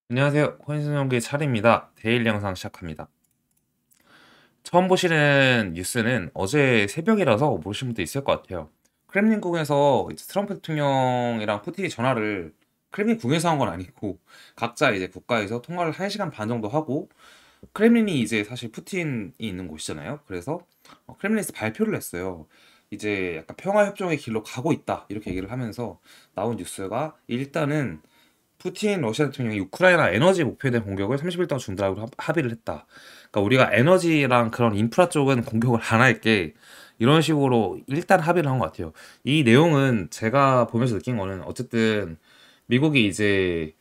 안녕하세요. 혼신연구의 차례입니다. 데일리 영상 시작합니다. 처음 보시는 뉴스는 어제 새벽이라서 모르시는 분도 있을 것 같아요. 크렘린궁에서 이제 트럼프 대통령이랑 푸틴이 전화를 크렘린궁에서 한 건 아니고 각자 이제 국가에서 통화를 1시간 반 정도 하고 크렘린이 이제 사실 푸틴이 있는 곳이잖아요. 그래서 크렘린에서 발표를 했어요. 이제 약간 평화협정의 길로 가고 있다 이렇게 얘기를 하면서 나온 뉴스가 일단은 푸틴 러시아 대통령이 우크라이나 에너지 목표에 대한 공격을 30일 동안 중단하기로 합의를 했다. 그러니까 우리가 에너지랑 그런 인프라 쪽은 공격을 안 할게. 이런 식으로 일단 합의를 한 것 같아요. 이 내용은 제가 보면서 느낀 거는 어쨌든 미국이 이제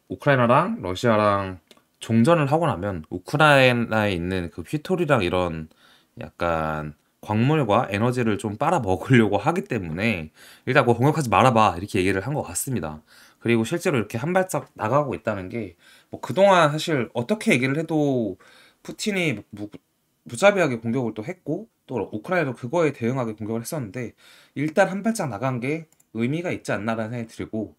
우크라이나랑 러시아랑 종전을 하고 나면 우크라이나에 있는 그 휘토리랑 이런 약간 광물과 에너지를 좀 빨아 먹으려고 하기 때문에 일단 그거 공격하지 말아봐 이렇게 얘기를 한 것 같습니다. 그리고 실제로 이렇게 한 발짝 나가고 있다는 게 뭐 그동안 사실 어떻게 얘기를 해도 푸틴이 무자비하게 공격을 또 했고 또 우크라이나도 그거에 대응하게 공격을 했었는데 일단 한 발짝 나간 게 의미가 있지 않나라는 생각이 들고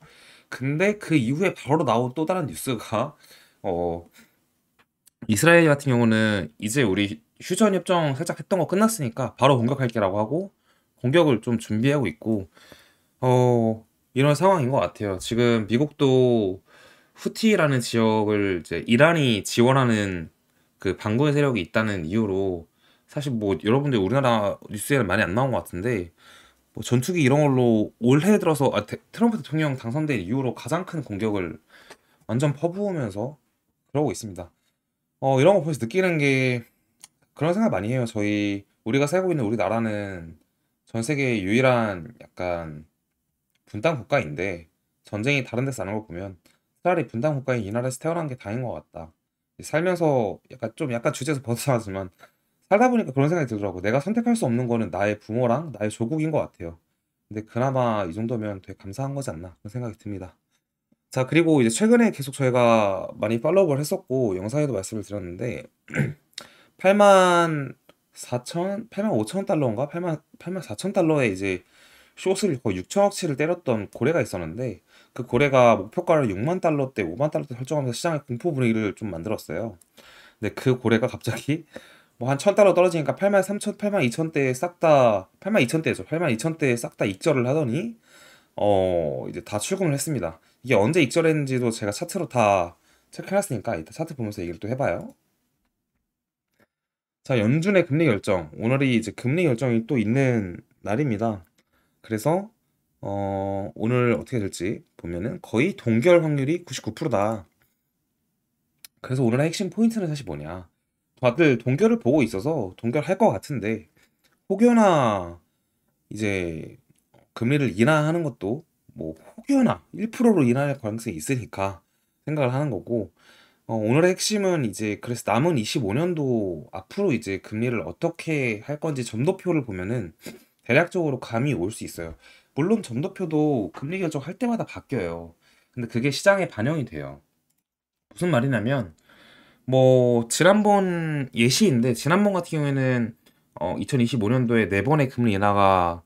근데 그 이후에 바로 나온 또 다른 뉴스가 어 이스라엘 같은 경우는 이제 우리 휴전 협정 살짝 했던 거 끝났으니까 바로 공격할게라고 하고 공격을 좀 준비하고 있고 이런 상황인 것 같아요. 지금 미국도 후티라는 지역을 이제 이란이 지원하는 그 반군의 세력이 있다는 이유로 사실 뭐 여러분들 우리나라 뉴스에는 많이 안 나온 것 같은데 뭐 전투기 이런 걸로 올해 들어서 트럼프 대통령 당선된 이후로 가장 큰 공격을 완전 퍼부으면서 그러고 있습니다. 이런 거 보면서 느끼는 게 그런 생각 많이 해요. 우리가 살고 있는 우리나라는 전 세계 유일한 약간 분단 국가인데 전쟁이 다른 데서 나는 걸 보면 차라리 분단 국가인 이 나라에서 태어난 게 다행인 것 같다. 살면서 약간 주제에서 벗어나지만 살다 보니까 그런 생각이 들더라고. 내가 선택할 수 없는 거는 나의 부모랑 나의 조국인 것 같아요. 근데 그나마 이 정도면 되게 감사한 거지 않나 그런 생각이 듭니다. 자, 그리고 이제 최근에 계속 저희가 많이 팔로우를 했었고 영상에도 말씀을 드렸는데 8만 8만 5천 달러인가? 8만 4천 달러에 이제 숏을 거의 6천억치를 때렸던 고래가 있었는데 그 고래가 목표가를 6만 달러대, 5만 달러대 설정하면서 시장의 공포 분위기를 좀 만들었어요. 근데 그 고래가 갑자기 뭐 한 1,000달러 떨어지니까 8만 3천, 8만 2천대에 싹 다, 8만 2천대죠. 8만 2천대에 싹 다 익절을 하더니 이제 다 출금을 했습니다. 이게 언제 익절했는지도 제가 차트로 다 체크해놨으니까 이따 차트 보면서 얘기를 또 해봐요. 자, 연준의 금리 결정. 오늘이 이제 금리 결정이 또 있는 날입니다. 그래서 오늘 어떻게 될지 보면은 거의 동결 확률이 99%다. 그래서 오늘의 핵심 포인트는 사실 뭐냐? 다들 동결을 보고 있어서 동결할 것 같은데 혹여나 이제 금리를 인하하는 것도 뭐 혹여나 1%로 인하할 가능성이 있으니까 생각을 하는 거고 오늘의 핵심은 이제 그래서 남은 25년도 앞으로 이제 금리를 어떻게 할 건지 점도표를 보면은 대략적으로 감이 올 수 있어요. 물론 점도표도 금리 결정할 때마다 바뀌어요. 근데 그게 시장에 반영이 돼요. 무슨 말이냐면 뭐 지난번 예시인데 지난번 같은 경우에는 2025년도에 네 번의 금리 인하가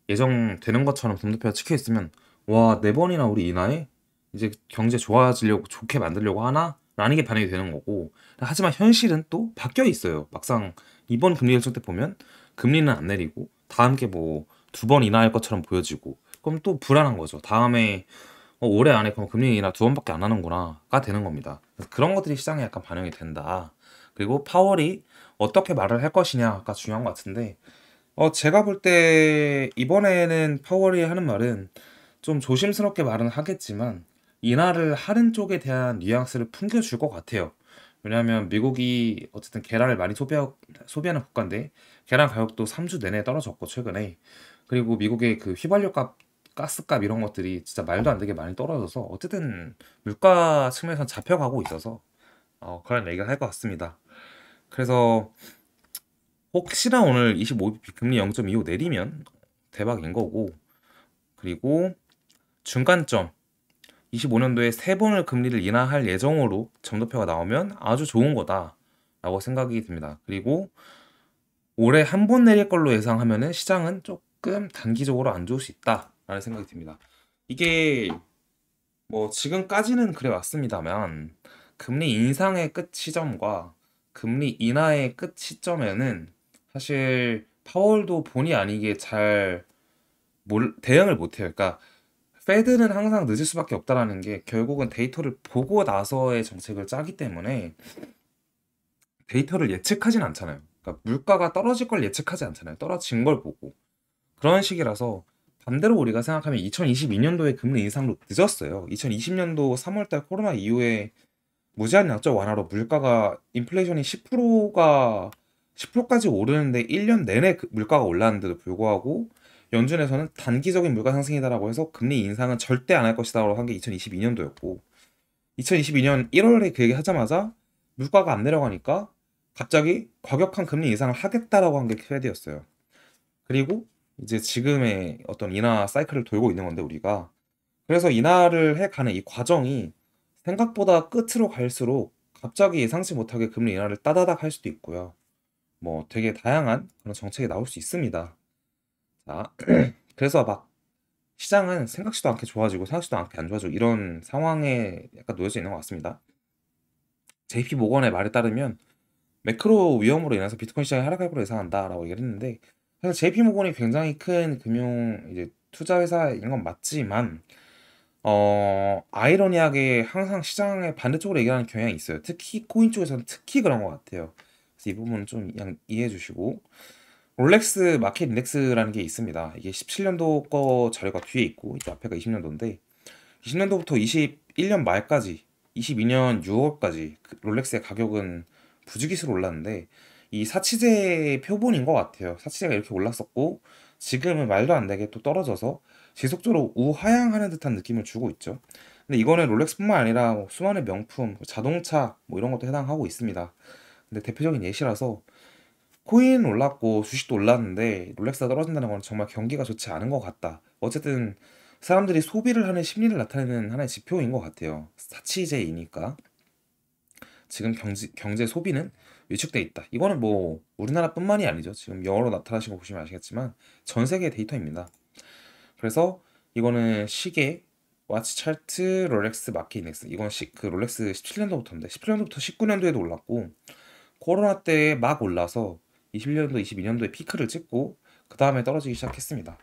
예정되는 것처럼 점도표가 찍혀 있으면 와, 네 번이나 우리 인하해? 이제 경제 좋아지려고 좋게 만들려고 하나? 라는 게 반영이 되는 거고 하지만 현실은 또 바뀌어 있어요. 막상 이번 금리 결정 때 보면 금리는 안 내리고 다음 게 뭐 두 번 인하할 것처럼 보여지고 그럼 또 불안한 거죠. 다음에 올해 안에 그럼 금리 인하 두 번밖에 안 하는구나가 되는 겁니다. 그래서 그런 것들이 시장에 약간 반영이 된다. 그리고 파월이 어떻게 말을 할 것이냐가 중요한 것 같은데 제가 볼 때 이번에는 파월이 하는 말은 좀 조심스럽게 말은 하겠지만 인하를 하는 쪽에 대한 뉘앙스를 풍겨줄 것 같아요. 왜냐하면 미국이 어쨌든 계란을 많이 소비하는 국가인데 계란 가격도 3주 내내 떨어졌고 최근에 그리고 미국의 그 휘발유값, 가스값 이런 것들이 진짜 말도 안 되게 많이 떨어져서 어쨌든 물가 측면에서 잡혀가고 있어서 그런 얘기를 할 것 같습니다. 그래서 혹시나 오늘 25bp 금리 0.25 내리면 대박인 거고 그리고 중간점 25년도에 세 번을 금리를 인하할 예정으로 점도표가 나오면 아주 좋은 거다라고 생각이 듭니다. 그리고 올해 한 번 내릴 걸로 예상하면은 시장은 조금 단기적으로 안 좋을 수 있다라는 생각이 듭니다. 이게 뭐 지금까지는 그래 왔습니다만 금리 인상의 끝 시점과 금리 인하의 끝 시점에는 사실 파월도 본의 아니게 잘 대응을 못해요. 그러니까 페드는 항상 늦을 수밖에 없다라는 게 결국은 데이터를 보고 나서의 정책을 짜기 때문에 데이터를 예측하진 않잖아요. 그러니까 물가가 떨어질 걸 예측하지 않잖아요. 떨어진 걸 보고. 그런 식이라서 반대로 우리가 생각하면 2022년도에 금리 인상도 늦었어요. 2020년도 3월달 코로나 이후에 무제한 양적 완화로 물가가 인플레이션이 10%까지 오르는데 1년 내내 물가가 올랐는데도 불구하고 연준에서는 단기적인 물가 상승이다라고 해서 금리 인상은 절대 안 할 것이다라고 한 게 2022년도였고 2022년 1월에 그 얘기 하자마자 물가가 안 내려가니까 갑자기 과격한 금리 인상을 하겠다라고 한 게 페드였어요. 그리고 이제 지금의 어떤 인하 사이클을 돌고 있는 건데 우리가 그래서 인하를 해가는 이 과정이 생각보다 끝으로 갈수록 갑자기 예상치 못하게 금리 인하를 따다닥 할 수도 있고요. 뭐 되게 다양한 그런 정책이 나올 수 있습니다. 자, 그래서 막 시장은 생각지도 않게 좋아지고 생각지도 않게 안 좋아지고 이런 상황에 약간 놓여져 있는 것 같습니다. JP 모건의 말에 따르면 매크로 위험으로 인해서 비트코인 시장이 하락할 거로 예상한다라고 얘기를 했는데 사실 JP 모건이 굉장히 큰 금융 이제 투자 회사인 건 맞지만 아이러니하게 항상 시장의 반대쪽으로 얘기하는 경향이 있어요. 특히 코인 쪽에서는 특히 그런 것 같아요. 그래서 이 부분은 좀 그냥 이해해 주시고 롤렉스 마켓 인덱스라는 게 있습니다. 이게 17년도 거 자료가 뒤에 있고 이제 앞에가 20년도인데 20년도부터 21년 말까지 22년 6월까지 롤렉스의 가격은 부지기수로 올랐는데 이 사치제 표본인 것 같아요. 사치제가 이렇게 올랐었고 지금은 말도 안 되게 또 떨어져서 지속적으로 우하향하는 듯한 느낌을 주고 있죠. 근데 이거는 롤렉스뿐만 아니라 뭐 수많은 명품, 자동차 뭐 이런 것도 해당하고 있습니다. 근데 대표적인 예시라서 코인 올랐고 주식도 올랐는데 롤렉스가 떨어진다는 건 정말 경기가 좋지 않은 것 같다. 어쨌든 사람들이 소비를 하는 심리를 나타내는 하나의 지표인 것 같아요. 사치제이니까 지금 경제 소비는 위축돼 있다. 이거는 뭐 우리나라뿐만이 아니죠. 지금 영어로 나타나신 거 보시면 아시겠지만 전 세계 데이터입니다. 그래서 이거는 시계, 와치 차트, 롤렉스 마켓 인덱스. 이건 그 롤렉스 17년도부터인데 17년도부터 19년도에도 올랐고 코로나 때 막 올라서 21년도, 22년도에 피크를 찍고 그 다음에 떨어지기 시작했습니다.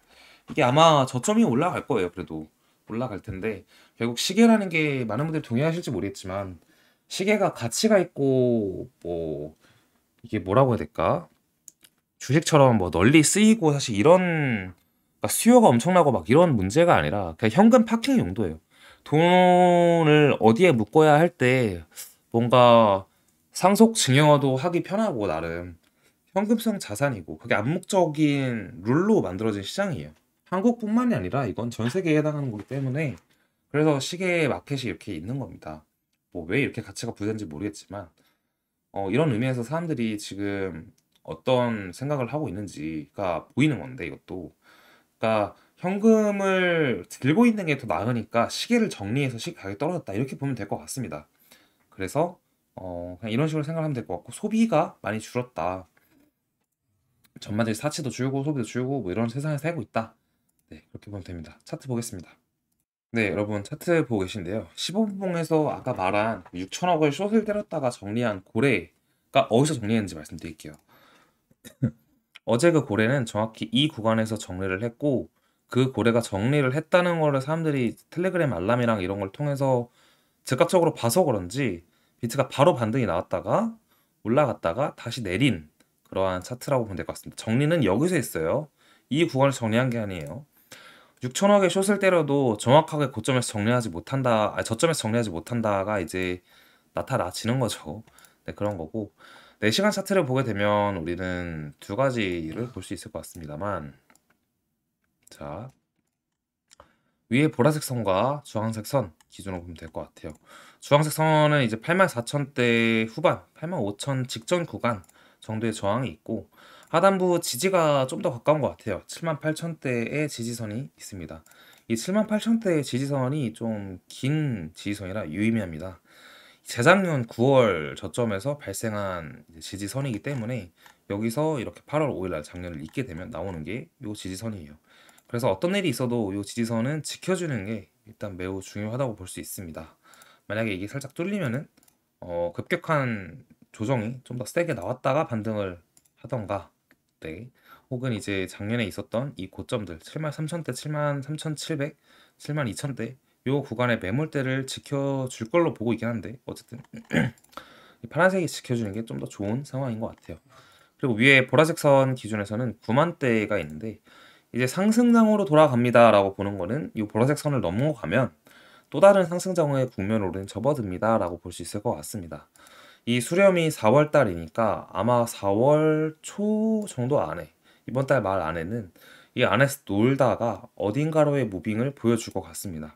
이게 아마 저점이 올라갈 거예요. 그래도 올라갈 텐데 결국 시계라는 게 많은 분들이 동의하실지 모르겠지만 시계가 가치가 있고 뭐 이게 뭐라고 해야 될까? 주식처럼 뭐 널리 쓰이고 사실 이런 막 수요가 엄청나고 막 이런 문제가 아니라 그냥 현금 파킹 용도예요. 돈을 어디에 묶어야 할 때 뭔가 상속 증여도 하기 편하고 나름 현금성 자산이고 그게 암묵적인 룰로 만들어진 시장이에요. 한국뿐만이 아니라 이건 전 세계에 해당하는 거기 때문에 그래서 시계 마켓이 이렇게 있는 겁니다. 뭐 왜 이렇게 가치가 부여된지 모르겠지만 이런 의미에서 사람들이 지금 어떤 생각을 하고 있는지가 보이는 건데 이것도 그러니까 현금을 들고 있는 게 더 나으니까 시계를 정리해서 시계 가격이 떨어졌다 이렇게 보면 될 것 같습니다. 그래서 그냥 이런 식으로 생각하면 될 것 같고 소비가 많이 줄었다. 전반적인 사치도 줄고 소비도 줄고 뭐 이런 세상에 살고 있다. 네, 그렇게 보면 됩니다. 차트 보겠습니다. 네, 여러분 차트 보고 계신데요. 15분봉에서 아까 말한 6천억을 숏을 때렸다가 정리한 고래가 어디서 정리했는지 말씀드릴게요. 어제 그 고래는 정확히 이 구간에서 정리를 했고 그 고래가 정리를 했다는 거를 사람들이 텔레그램 알람이랑 이런 걸 통해서 즉각적으로 봐서 그런지 비트가 바로 반등이 나왔다가 올라갔다가 다시 내린 그러한 차트라고 보면 될 것 같습니다. 정리는 여기서 했어요. 이 구간을 정리한 게 아니에요. 6천억의 숏을 때려도 정확하게 고점에서 정리하지 못한다, 저점에서 정리하지 못한다가 이제 나타나지는 거죠. 네, 그런 거고. 4시간 차트를 보게 되면 우리는 두 가지를 볼 수 있을 것 같습니다만, 자, 위에 보라색 선과 주황색 선 기준으로 보면 될 것 같아요. 주황색 선은 이제 84,000대 후반, 85,000 직전 구간 정도의 저항이 있고, 하단부 지지가 좀 더 가까운 것 같아요. 78,000대의 지지선이 있습니다. 이 78,000대의 지지선이 좀 긴 지지선이라 유의미합니다. 재작년 9월 저점에서 발생한 지지선이기 때문에 여기서 이렇게 8월 5일날 작년을 잇게 되면 나오는 게 이 지지선이에요. 그래서 어떤 일이 있어도 이 지지선은 지켜주는 게 일단 매우 중요하다고 볼 수 있습니다. 만약에 이게 살짝 뚫리면은 급격한 조정이 좀 더 세게 나왔다가 반등을 하던가, 네. 혹은 이제 작년에 있었던 이 고점들 73,000대, 73,700, 72,000대 요 구간의 매물대를 지켜줄 걸로 보고 있긴 한데, 어쨌든 이 파란색이 지켜주는 게 좀 더 좋은 상황인 것 같아요. 그리고 위에 보라색 선 기준에서는 9만대가 있는데, 이제 상승장으로 돌아갑니다라고 보는 거는 이 보라색 선을 넘어가면 또 다른 상승장의 국면으로는 접어듭니다라고 볼 수 있을 것 같습니다. 이 수렴이 4월 달이니까 아마 4월 초 정도 안에, 이번 달 말 안에는 이 안에서 놀다가 어딘가로의 무빙을 보여줄 것 같습니다.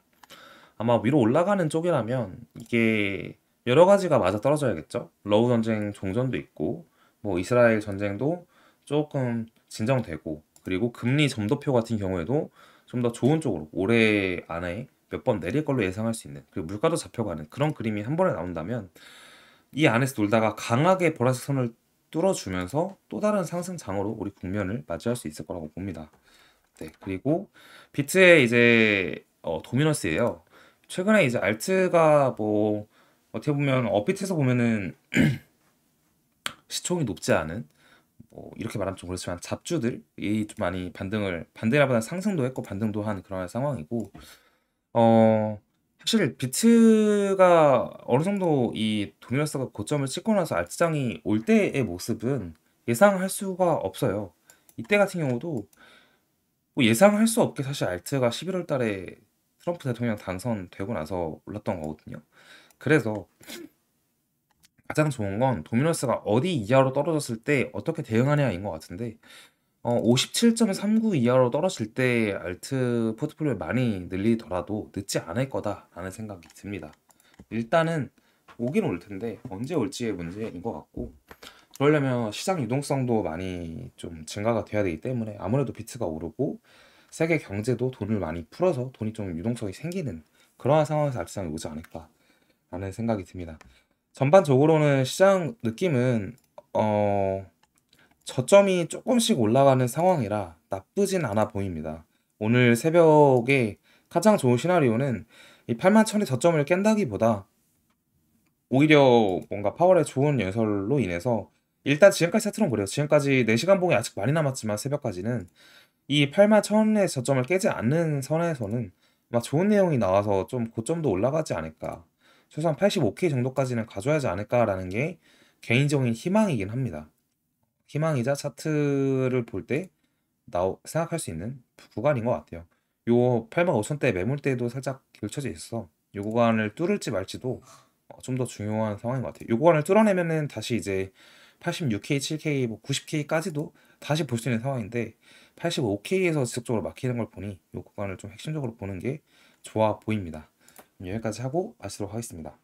아마 위로 올라가는 쪽이라면 이게 여러 가지가 맞아 떨어져야겠죠. 러우 전쟁 종전도 있고, 뭐 이스라엘 전쟁도 조금 진정되고, 그리고 금리 점도표 같은 경우에도 좀 더 좋은 쪽으로 올해 안에 몇 번 내릴 걸로 예상할 수 있는, 그리고 물가도 잡혀가는 그런 그림이 한 번에 나온다면 이 안에서 놀다가 강하게 보라색 선을 뚫어주면서 또 다른 상승장으로 우리 국면을 맞이할 수 있을 거라고 봅니다. 네, 그리고 비트의 이제 도미너스예요. 최근에 이제 알트가 뭐 어떻게 보면 업비트에서 보면은 시총이 높지 않은, 뭐 이렇게 말하면 좀 그렇지만 잡주들이 좀 많이 반등이라보다 상승도 했고 반등도 한 그런 상황이고, 어 사실 비트가 어느 정도 이 도미너스가 고점을 찍고 나서 알트장이 올 때의 모습은 예상할 수가 없어요. 이때 같은 경우도 뭐 예상할 수 없게 사실 알트가 11월 달에 트럼프 대통령 당선되고 나서 올랐던 거거든요. 그래서 가장 좋은 건 도미노스가 어디 이하로 떨어졌을 때 어떻게 대응하냐인 것 같은데, 57.39 이하로 떨어질 때 알트 포트폴리오 많이 늘리더라도 늦지 않을 거다라는 생각이 듭니다. 일단은 오긴 올 텐데 언제 올지의 문제인 것 같고, 그러려면 시장 유동성도 많이 좀 증가가 돼야 되기 때문에 아무래도 비트가 오르고 세계 경제도 돈을 많이 풀어서 돈이 좀 유동성이 생기는 그러한 상황에서 알트장이 오지 않을까라는 생각이 듭니다. 전반적으로는 시장 느낌은 저점이 조금씩 올라가는 상황이라 나쁘진 않아 보입니다. 오늘 새벽에 가장 좋은 시나리오는 이 81,000의 저점을 깬다기보다 오히려 뭔가 파월의 좋은 연설로 인해서, 일단 지금까지 세트는 그래요. 지금까지 4시간 봉이 아직 많이 남았지만 새벽까지는 이 81,000의 저점을 깨지 않는 선에서는 막 좋은 내용이 나와서 좀 고점도 올라가지 않을까, 최소한 85K 정도까지는 가져야지 않을까라는 게 개인적인 희망이긴 합니다. 희망이자 차트를 볼 때 생각할 수 있는 구간인 것 같아요. 요 85,000대 매물대도 살짝 겹쳐져 있어. 요 구간을 뚫을지 말지도 좀 더 중요한 상황인 것 같아요. 요 구간을 뚫어내면은 다시 이제 86K, 7K, 뭐 90K까지도 다시 볼 수 있는 상황인데, 85K에서 지속적으로 막히는 걸 보니 요 구간을 좀 핵심적으로 보는 게 좋아 보입니다. 여기까지 하고 마치도록 하겠습니다.